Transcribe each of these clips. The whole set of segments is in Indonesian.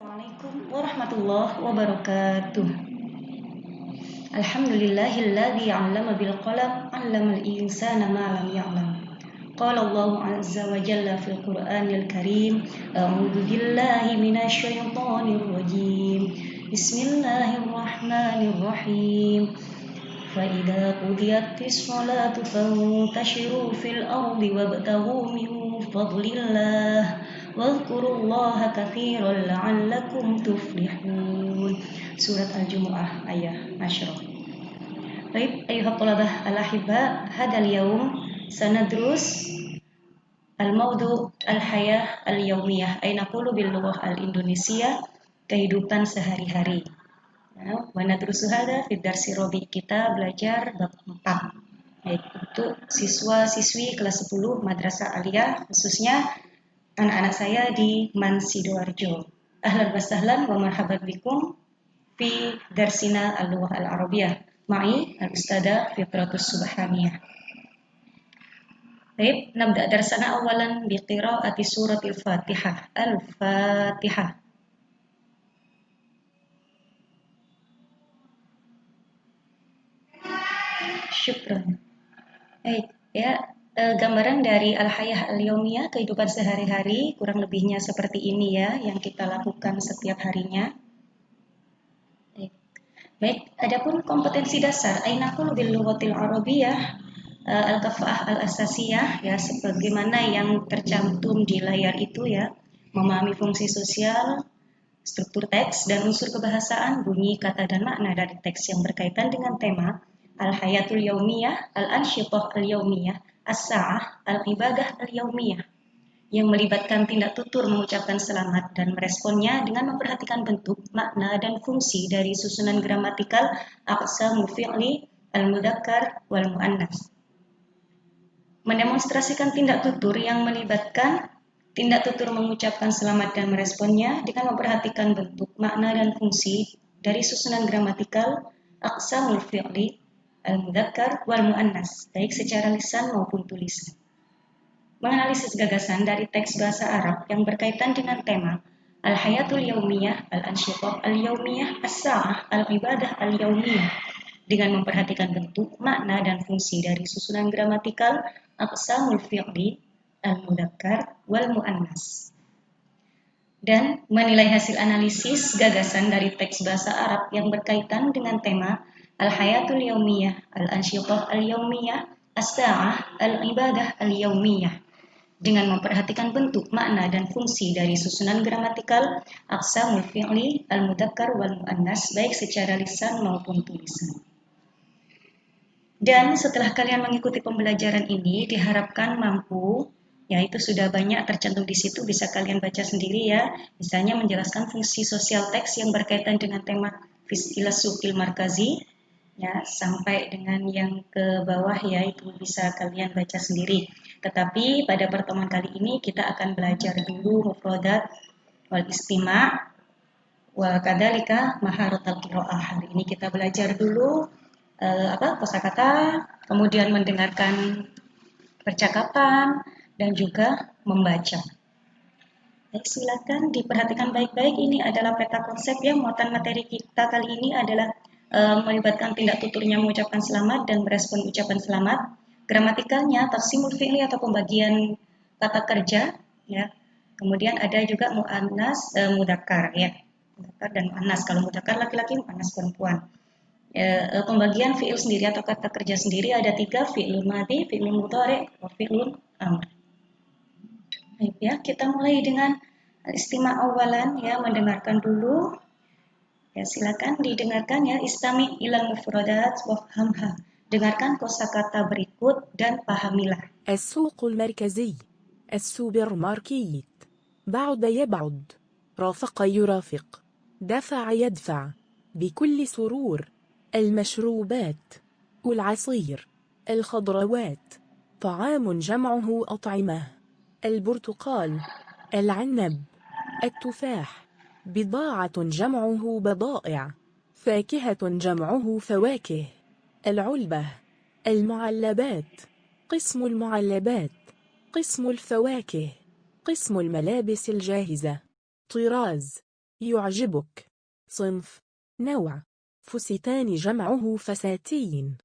Assalamualaikum warahmatullahi wabarakatuh. Alhamdulillahilladzi 'allama bil qalam 'allamal insana ma lam ya'lam. Qala Allahu 'azza wa jalla fil Qur'anil Karim, a'udzu billahi minasy syaithanir rajim. Bismillahirrahmanirrahim. فإذا قضيت الصلاة فانتشروا في الأرض وابتغوا من فضل الله واذكروا الله كثيرا لعلكم تفلحون. Surat Al-Jumu'ah ayat 10. Baik, ayuhat thalabah al-ahibba, hadal yaum sanadrus al-mawdu al-hayah al-yaumiyah ay naqulu bil lughah al-Indonesia, kehidupan sehari-hari. Mana terus ada di darsi robi, kita belajar bab 4 yaitu siswa-siswi kelas 10 Madrasah Aliyah, khususnya anak-anak saya di Man Sidoarjo. Ahlan wa sahlan wa marhaban bikum fi darsina al-lughah al-arabiyah ma'i al-ustada Fitratus Subhaniyah. Baik, nabda darsana awalan bi qiraati suratil Fatihah. Al-Fatihah. Syukran. Baik, gambaran dari al-hayah al-yaumiyah, kehidupan sehari-hari, kurang lebihnya seperti ini ya, yang kita lakukan setiap harinya. Baik, adapun kompetensi dasar, ainakul bil lughatil arabiyyah al-kafa'ah al-asasiyah ya, sebagaimana yang tercantum di layar itu ya, memahami fungsi sosial, struktur teks dan unsur kebahasaan, bunyi, kata dan makna dari teks yang berkaitan dengan tema al-hayatul yaumiyah, al-ansyitah al-yaumiyah, as-sa'ah, al-ibadah al-yaumiyah, yang melibatkan tindak tutur mengucapkan selamat dan meresponnya dengan memperhatikan bentuk, makna, dan fungsi dari susunan gramatikal aqsamul fi'li al-mudzakkar wal muannas. Mendemonstrasikan tindak tutur yang melibatkan tindak tutur mengucapkan selamat dan meresponnya dengan memperhatikan bentuk, makna, dan fungsi dari susunan gramatikal aqsamul fi'li al-mudzakkar wal muannas, baik secara lisan maupun tulisan. Menganalisis gagasan dari teks bahasa Arab yang berkaitan dengan tema al-hayatul yaumiyah, al-ansyitah al-yaumiyah, as-sa'ah, al-ibadah al-yaumiyah, dengan memperhatikan bentuk, makna, dan fungsi dari susunan gramatikal aqsamul fi'li al-mudzakkar wal muannas, dan menilai hasil analisis gagasan dari teks bahasa Arab yang berkaitan dengan tema al-hayatul yaumiyah, al-ansyitah al-yaumiyah, as-sa'ah, al-ibadah al-yaumiyah, dengan memperhatikan bentuk, makna, dan fungsi dari susunan gramatikal aqsamul fi'li al-mudzakkar wal muannas, baik secara lisan maupun tulisan. Dan setelah kalian mengikuti pembelajaran ini, diharapkan mampu, yaitu sudah banyak tercantum di situ, bisa kalian baca sendiri ya, misalnya menjelaskan fungsi sosial teks yang berkaitan dengan tema filsufil markazi, ya, sampai dengan yang ke bawah ya, itu bisa kalian baca sendiri. Tetapi pada pertemuan kali ini kita akan belajar dulu mufradat wal istima' wa kadzalika maharatul qiraah. Hari ini kita belajar dulu kosakata, kemudian mendengarkan percakapan dan juga membaca. Baik, silakan diperhatikan baik-baik. Ini adalah peta konsep ya. Muatan materi kita kali ini adalah melibatkan tindak tuturnya mengucapkan selamat dan merespon ucapan selamat. Gramatikalnya taqsimul fi'li atau pembagian kata kerja ya. Kemudian ada juga muannas mudzakkar ya. Mudzakkar dan muannas. Kalau mudzakkar laki-laki, muannas perempuan. Pembagian fi'il sendiri atau kata kerja sendiri ada 3, fi'il madhi, fi'il mudhari, fi'il amr. Baik ya, kita mulai dengan istima' awalan ya, mendengarkan dulu. Ya, silakan didengarkan ya. Istami ilal mufradat wafhamha. Dengarkan kosakata berikut dan pahamilah. السوق المركزي، السوبر ماركيت، بعد يبعد، رافق يرافق، دفع يدفع، بكل سرور، المشروبات، العصير، الخضروات، طعام جمعه أطعمة، البرتقال، العنب، التفاح، بضاعة جمعه بضائع، فاكهة جمعه فواكه، العلبة، المعلبات، قسم المعلبات، قسم الفواكه، قسم الملابس الجاهزة، طراز، يعجبك. صنف. نوع. فستان جمعه فساتين.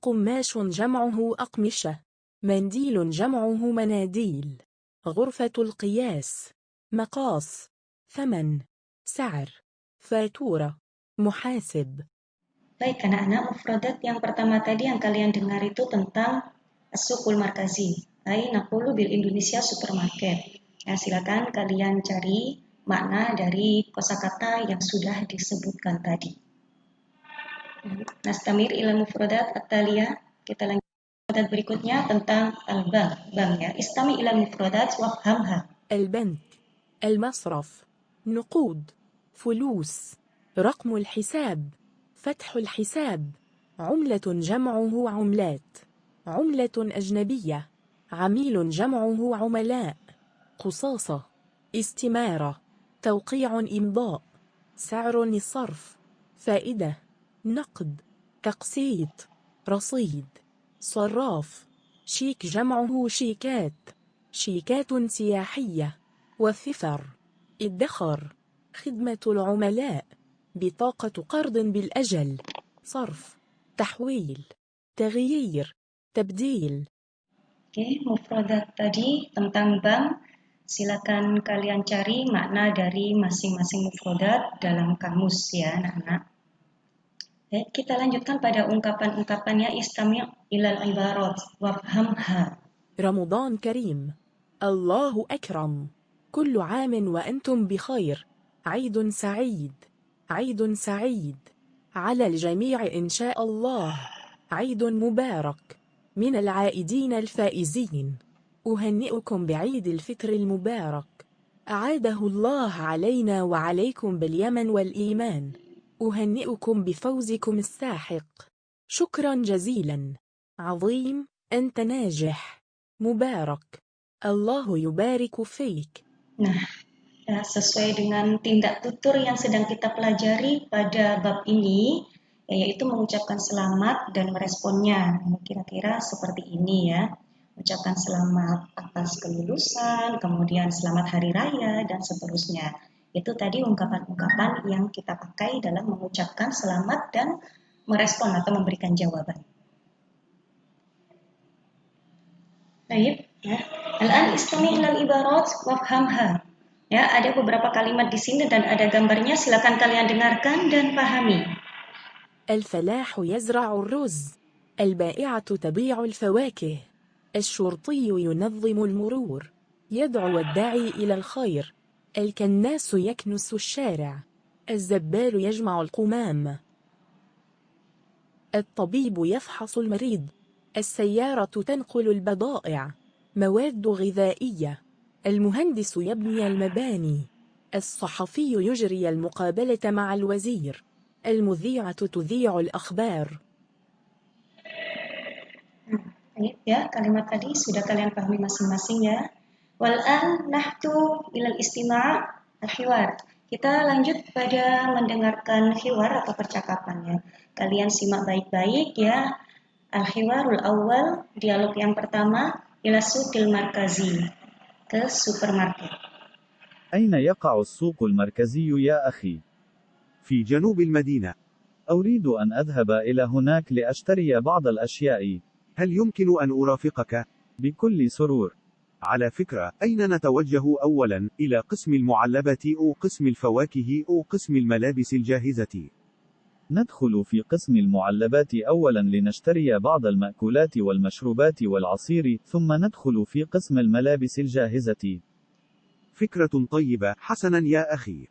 قماش جمعه أقمشة. منديل جمعه مناديل. غرفة القياس. مقاس. ثمن. سعر. فاتورة. محاسب. Baik, anak-anak, mufradat yang pertama tadi yang kalian dengar itu tentang as-suqul markazi. Hai, naqulu bil Indonesia supermarket. Ya, silakan kalian cari makna dari kosakata yang sudah disebutkan tadi. Nastamir ila mufradat at-taliyah. Kita lanjut mufradat berikutnya tentang al-bank. Bank ya. Istami ila mufradat wafhamha. البنك. المصرف. نقود. فلوس. رقم الحساب. فتح الحساب. عملة جمعه عملات. عملة أجنبية. عميل جمعه عملاء. قصاصة. استمارة. توقيع إمضاء. سعر الصرف. فائدة. نقد. تقسيط. رصيد. صراف. شيك جمعه شيكات. شيكات سياحية. وثفر. ادخر. خدمة العملاء. بطاقة قرض بالأجل. صرف. تحويل. تغيير. تبديل. Oke, mufradat tadi tentang bank. Silakan kalian cari makna dari masing-masing mufradat dalam kamus ya, anak-anak. Baik, kita lanjutkan pada ungkapan-ungkapan ya. Istami' ilal ibarat wafhamha. رمضان كريم. الله أكرم. كل عام وأنتم بخير. عيد سعيد. عيد سعيد. على الجميع إن شاء الله. عيد مبارك. من العائدين الفائزين. أهنئكم بعيد الفطر المبارك. أعاده الله علينا وعليكم باليمن والإيمان. أهنئكم بفوزكم الساحق. شكرا جزيلا. عظيم. أنت ناجح. مبارك. الله يبارك فيك. Nah, ya, sesuai dengan tindak tutur yang sedang kita pelajari pada bab ini, yaitu mengucapkan selamat dan meresponnya. Kira-kira seperti ini ya. Ucapkan selamat atas kelulusan, kemudian selamat hari raya, dan seterusnya. Itu tadi ungkapan-ungkapan yang kita pakai dalam mengucapkan selamat dan merespon atau memberikan jawaban. Baik, ya. Al-an istami' ilal ibarat wafhamha. Ya, ada beberapa kalimat di sini dan ada gambarnya. Silakan kalian dengarkan dan pahami. الفلاح يزرع الرز. البائعة تبيع الفواكه. الشرطي ينظم المرور. يدعو الداعي إلى الخير. الكناس يكنس الشارع. الزبال يجمع القمام. الطبيب يفحص المريض. السيارة تنقل البضائع. مواد غذائية. المهندس يبني المباني. الصحفي يجري المقابلة مع الوزير. المذيعة تذيع الأخبار. Ya, kalimat tadi sudah kalian pahami masing-masing ya. Wal'an nahtu ilal istima' al-hiwar. Kita lanjut pada mendengarkan hiwar atau percakapannya. Kalian simak baik-baik ya. Al-hiwarul awal, dialog yang pertama, ila suqil markazi, ke supermarket. أين يقع السوق المركزي يا أخي؟ في جنوب المدينة. أريد أن أذهب إلى هناك لأشتري بعض الأشياء. هل يمكن أن أرافقك؟ بكل سرور. على فكرة، أين نتوجه أولاً؟ إلى قسم المعلبات أو قسم الفواكه أو قسم الملابس الجاهزة؟ ندخل في قسم المعلبات أولاً لنشتري بعض المأكولات والمشروبات والعصير، ثم ندخل في قسم الملابس الجاهزة. فكرة طيبة، حسناً يا أخي.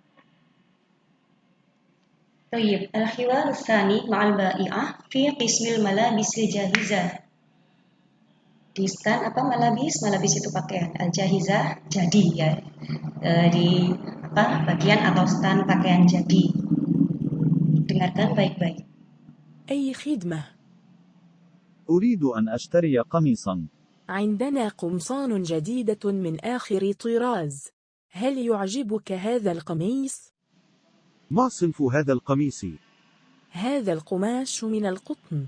طيب، الحوار الثاني مع البائعة في قسم الملابس الجاهزة. Di stand apa malabis? Malabis itu pakaian. Al-jahizah jadi ya. Di bagian atau stand pakaian jadi. Dengarkan baik-baik. أي خدمة؟ أريد أن أشتري قميصاً. عندنا قمصان جديدة من آخر طراز. هل يعجبك هذا القميص؟ ما صنف هذا القميص؟ هذا القماش من القطن.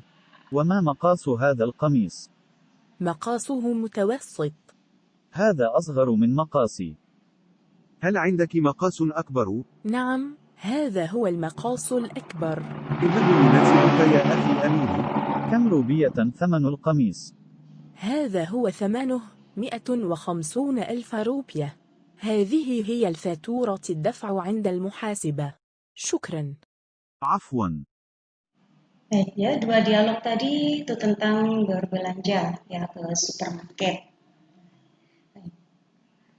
وما مقاس هذا القميص؟ مقاسه متوسط. هذا أصغر من مقاسي. هل عندك مقاس أكبر؟ نعم، هذا هو المقاس الأكبر. إنه يناسبك يا أخي أمين. كم روبية ثمن القميص؟ هذا هو ثمنه 150,000 روبية. هذه هي الفاتورة الدفع عند المحاسبة. شكرا. عفوا. Baik ya, dua dialog tadi itu tentang berbelanja ya ke supermarket.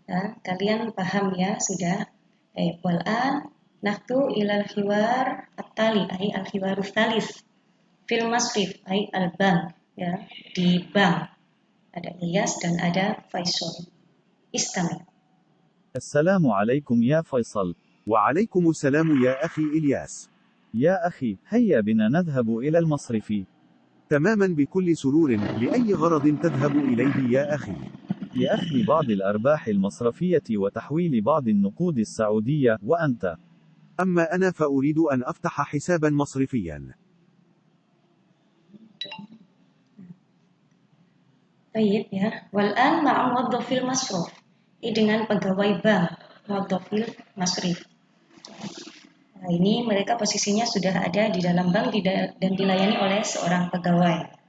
Ya, kalian paham ya sudah. Baik, wal'an nahtu ilal hiwar at-tali ay al-hiwarus talis fil masrif ay al-bank ya, di bank. Ada Ilyas dan ada Faisal. Istami. السلام عليكم يا فيصل. وعليكم السلام يا أخي إلياس. يا أخي، هيا بنا نذهب إلى المصرف. تماما بكل سرور. لأي غرض تذهب إليه يا أخي؟ لأخذ بعض الأرباح المصرفية وتحويل بعض النقود السعودية. وأنت؟ أما أنا فأريد أن أفتح حسابا مصرفيا. Baik ya. Wal'an ma'a muwaddafil masruf. Ini dengan pegawai bank, muwaddafil masrif. Nah, ini mereka posisinya sudah ada di dalam bank dan dilayani oleh seorang pegawai.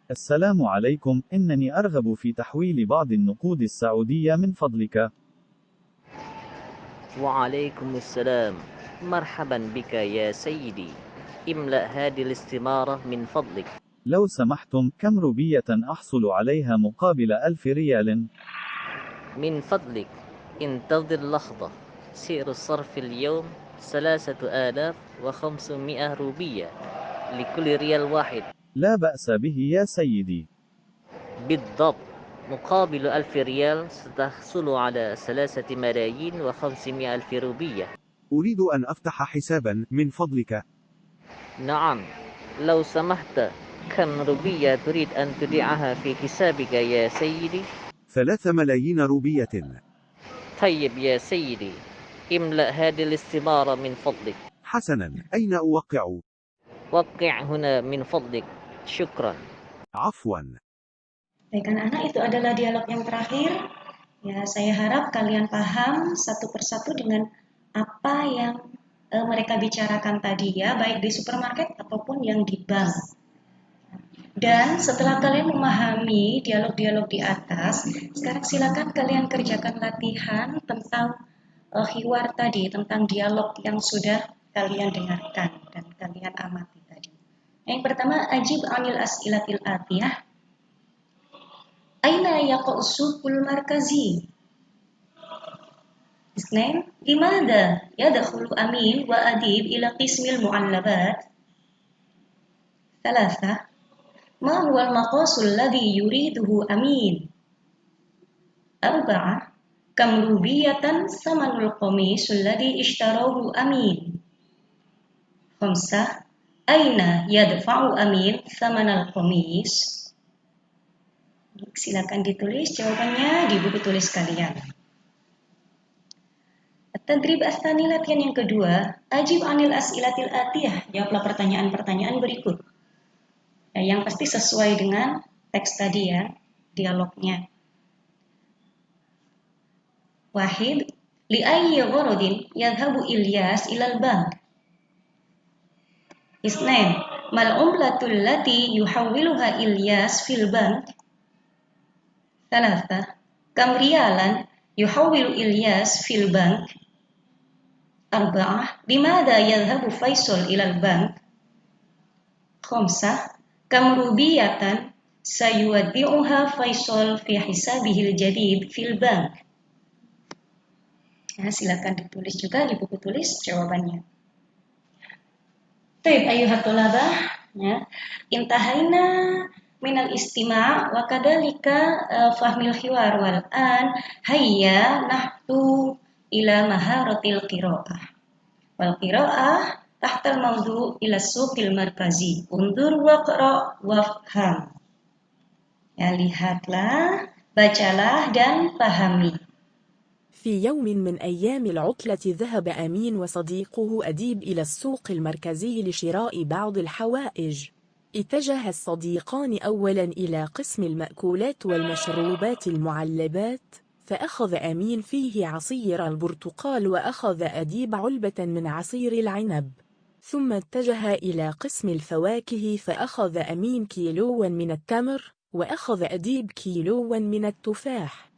السلام عليكم، إنني أرغب في تحويل بعض النقود السعودية من فضلك. وعليكم السلام. مرحبا بك يا سيدي. املأ هذه الاستمارة من فضلك. لو سمحتم، كم روبية أحصل عليها مقابل 1000 ريال؟ من فضلك انتظر لحظة. سعر الصرف اليوم 3500 روبية لكل ريال واحد. لا بأس به يا سيدي. بالضبط. مقابل 1000 ريال ستحصل على 3,500,000 روبية. أريد أن أفتح حسابا من فضلك. نعم، لو سمحت، كم روبية تريد أن تودعها في حسابك يا سيدي؟ 3 ملايين روبية. طيب يا سيدي، املأ هذه الاستمارة من فضلك. حسنا، أين أوقع؟ وقع هنا من فضلك. شكرا. عفوا. Baik anak-anak, itu adalah dialog yang terakhir. Ya, saya harap kalian paham satu persatu dengan apa yang mereka bicarakan tadi ya, baik di supermarket ataupun yang di bank. Dan setelah kalian memahami dialog-dialog di atas, sekarang silakan kalian kerjakan latihan tentang hiwar tadi, tentang dialog yang sudah kalian dengarkan dan kalian amati tadi. Yang pertama, ajib anil as'ilatil atiyah. Aina yaqa'u suqul markazi? Isnain, limada yadkhulu Amin wa Adib ila qismil mu'allabat? Thalatha, ما هو المقاس الذي يريده أمين؟ 4. كم روبية ثمن القميص الذي اشتراه أمين؟ 5. أين يدفع أمين ثمن القميص؟ Silakan ditulis jawabannya di buku tulis kalian. Tadrib ats-tsani, latihan yang kedua, ajib anil as'ilatil atiyah, jawablah pertanyaan-pertanyaan berikut. Yang pasti sesuai dengan teks tadi ya, dialognya. Wahid, li ayyi gharadin yadhhabu Ilyas ilal bank? Isnain, mal umlatul lati yuhawwiluha Ilyas fil bank? Thalatha, kam riyalan yuhawwilu Ilyas fil bank? 4. Limadha yadhhabu Faisal ilal bank? 5. Kam rubiyatan sayuwaddi'uha Faisal fi hisabihil jadid fil bank? Ya, silakan ditulis juga di buku tulis jawabannya. Baik, ayuhat thalabah, ya. Intahaina minal istima' wa kadalika fahmil hiwar wal an hayya nahtu ila maharatil qira'ah. Wal qira'ah tahtal mawdu' ila suqil markazi. Undur waqra' wafham. Ya, lihatlah, bacalah dan pahami. في يوم من أيام العطلة ذهب أمين وصديقه أديب إلى السوق المركزي لشراء بعض الحوائج. اتجه الصديقان أولا إلى قسم المأكولات والمشروبات المعلبات، فأخذ أمين فيه عصير البرتقال وأخذ أديب علبة من عصير العنب. ثم اتجه إلى قسم الفواكه فأخذ أمين كيلوا من التمر وأخذ أديب كيلوا من التفاح.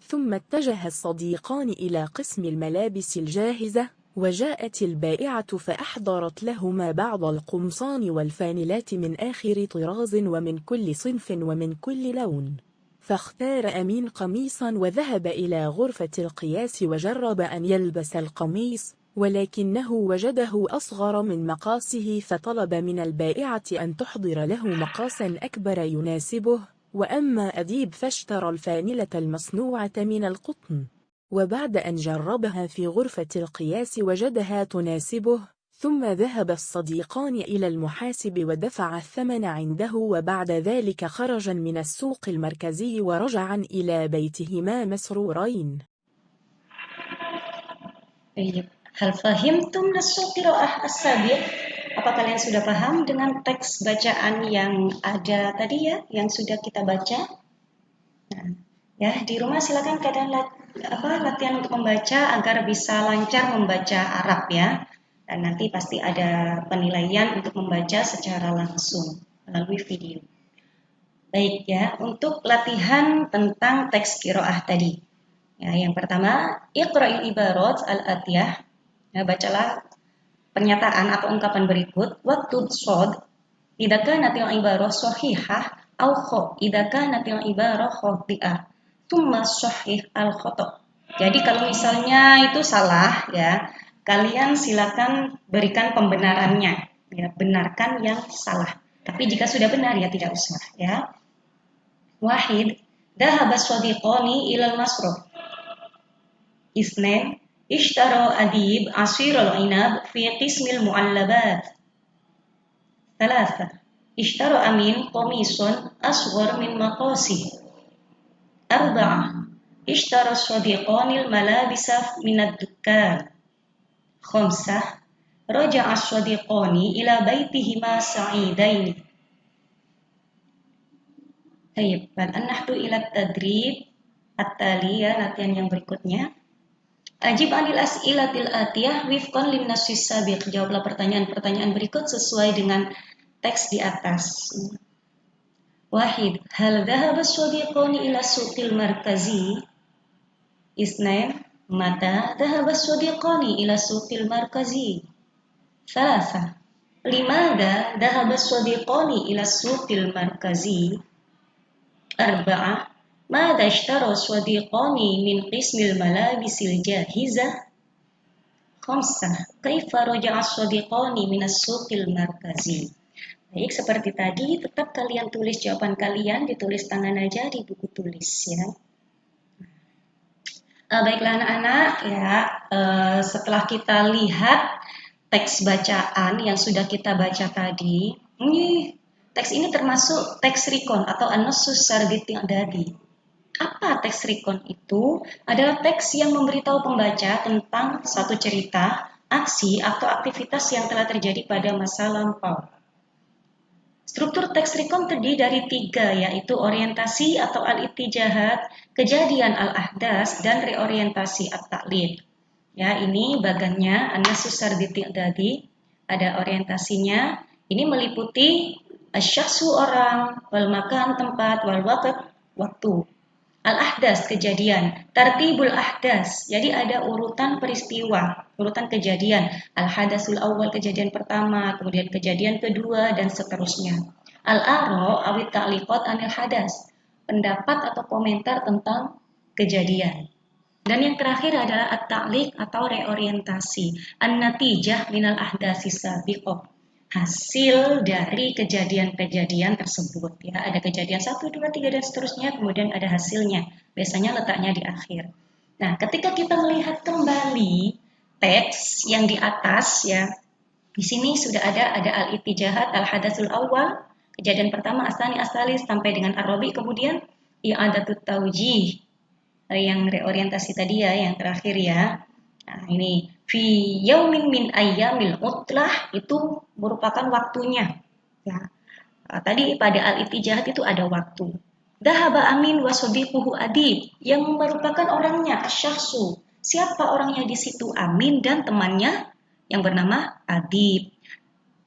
ثم اتجه الصديقان إلى قسم الملابس الجاهزة وجاءت البائعة فأحضرت لهما بعض القمصان والفانلات من آخر طراز ومن كل صنف ومن كل لون. فاختار أمين قميصا وذهب إلى غرفة القياس وجرب أن يلبس القميص ولكنه وجده أصغر من مقاسه فطلب من البائعة أن تحضر له مقاسا أكبر يناسبه. وأما أديب فاشترى الفانلة المصنوعة من القطن وبعد أن جربها في غرفة القياس وجدها تناسبه. ثم ذهب الصديقان إلى المحاسب ودفع الثمن عنده وبعد ذلك خرجا من السوق المركزي ورجعا إلى بيتهما مسرورين. Hal fahimtum nasul qiraah as-sabiq? Apa kalian sudah paham dengan teks bacaan yang ada tadi ya, yang sudah kita baca? Nah, ya di rumah silakan kalian latihan untuk membaca agar bisa lancar membaca Arab ya. Dan nanti pasti ada penilaian untuk membaca secara langsung melalui video. Baik ya, untuk latihan tentang teks qiraah tadi. Ya, yang pertama, iqra'il ibarat al-atiyah. Ya, bacalah pernyataan atau ungkapan berikut. Waktub shod, idza kanatil ibarah sahihah au kha, idza kanatil ibarah khati'ah. Tsumma sahih al-khata'. Jadi kalau misalnya itu salah ya, kalian silakan berikan pembenarannya. Ya, benarkan yang salah. Tapi jika sudah benar ya tidak usah ya. Wahid, dhahaba shadiqani ilal masraf. Isnain, ishtara adib asir al-inab fi qismil mu'allabat. Thalatha, ishtara amin qamisun asghar min maqasi. Arba'ah, ishtara shadiqani al-malabisa min ad-dukkan. Khamsah, raja'a shadiqani ila baitihima sa'idaini. Baik, an-nahdu ila tadrib at-tali ya, latihan yang berikutnya. Ajib anil as'ilatil atiyah wifqan lin nassis sabiq. Jawablah pertanyaan-pertanyaan berikut sesuai dengan teks di atas. Wahid, hal dhahaba as-sadiqani ila suqil markazi? Isnain, mata dhahaba as-sadiqani ila suqil markazi? Thalatha, limada dhahaba as-sadiqani ila suqil markazi? Arba'ah, ماذا اشترى الصديقان من قسم الملابس الجاهزة؟ خمسة كيف رجع الصديقان من السوق المركزي؟ Baik, seperti tadi, tetap kalian tulis jawaban kalian, ditulis tangan aja di buku tulis ya. Baiklah anak-anak ya, setelah kita lihat teks bacaan yang sudah kita baca tadi, teks ini termasuk teks rikon atau an-nassus sarditi i'dadi. Apa teks rikon itu? Adalah teks yang memberitahu pembaca tentang satu cerita, aksi, atau aktivitas yang telah terjadi pada masa lampau. Struktur teks rikon terdiri dari 3, yaitu orientasi atau al-ittijahat, kejadian al-ahdas, dan reorientasi at-ta'lil. Ya, ini bagannya an-nassus sarditi i'dadi. Ada orientasinya. Ini meliputi asy-syakhsu orang, wal makan tempat, wal waqt waktu. Al-ahdas kejadian, tartibul ahdas, jadi ada urutan peristiwa, urutan kejadian. Al-hadasul awal kejadian pertama, kemudian kejadian kedua dan seterusnya. Al-ara awit ta'liqat anil hadas, pendapat atau komentar tentang kejadian. Dan yang terakhir adalah at-ta'liq atau reorientasi, an-natijah minal ahdasi sabiqah. Hasil dari kejadian-kejadian tersebut ya, ada kejadian 1, 2, 3 dan seterusnya, kemudian ada hasilnya, biasanya letaknya di akhir. Nah, ketika kita melihat kembali teks yang di atas ya, di sini sudah ada al-ittijahat, al-hadasul awal, kejadian pertama, asani asalis sampai dengan ar-rabi, kemudian i'adatut taujih, yang reorientasi tadi ya, yang terakhir ya. Nah, ini fi yaumin min ayyamil utlah itu merupakan waktunya ya. Tadi pada al-ittijahat itu ada waktu Dhahaba Amin wa sadiquhu Adib, yang merupakan orangnya asyakhsu. Siapa orangnya di situ? Amin dan temannya yang bernama Adib.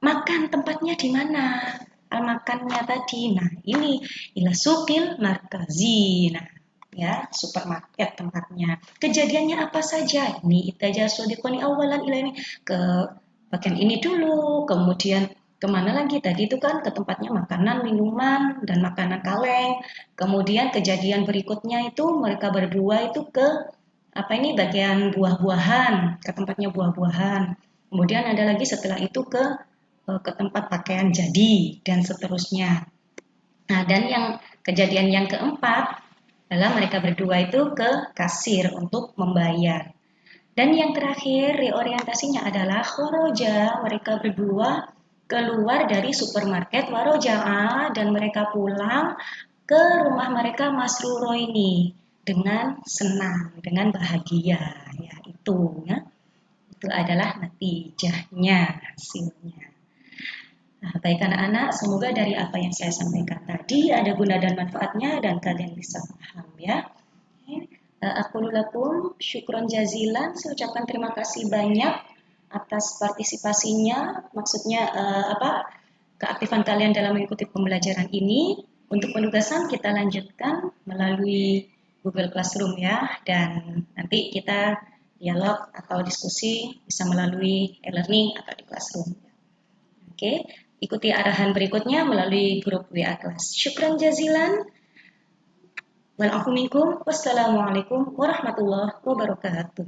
Makan tempatnya di mana? Makannya tadi. Nah, ini ila suqil markazi. Nah, ya, supermarket tempatnya. Kejadiannya apa saja? Ini itaja sodiqoni awalan ila ini ke bagian ini dulu, kemudian kemana lagi tadi itu kan ke tempatnya makanan, minuman, dan makanan kaleng. Kemudian kejadian berikutnya itu mereka berdua itu ke apa ini bagian buah-buahan, ke tempatnya buah-buahan. Kemudian ada lagi setelah itu ke tempat pakaian jadi dan seterusnya. Nah, dan yang kejadian yang keempat adalah mereka berdua itu ke kasir untuk membayar. Dan yang terakhir reorientasinya adalah khoroja, mereka berdua keluar dari supermarket waroja'a dan mereka pulang ke rumah mereka masruro ini dengan senang, dengan bahagia. Ya, itu ya. Itu adalah natijahnya, hasilnya. Nah, baik anak-anak, semoga dari apa yang saya sampaikan tadi ada guna dan manfaatnya dan kalian bisa paham ya. Aku lakum syukron jazilan, saya ucapkan terima kasih banyak atas partisipasinya, maksudnya keaktifan kalian dalam mengikuti pembelajaran ini. Untuk penugasan kita lanjutkan melalui Google Classroom ya, dan nanti kita dialog atau diskusi bisa melalui e-learning atau di Classroom. Oke, ikuti arahan berikutnya melalui grup WA kelas. Syukran jazilan. Wassalamualaikum warahmatullahi wabarakatuh.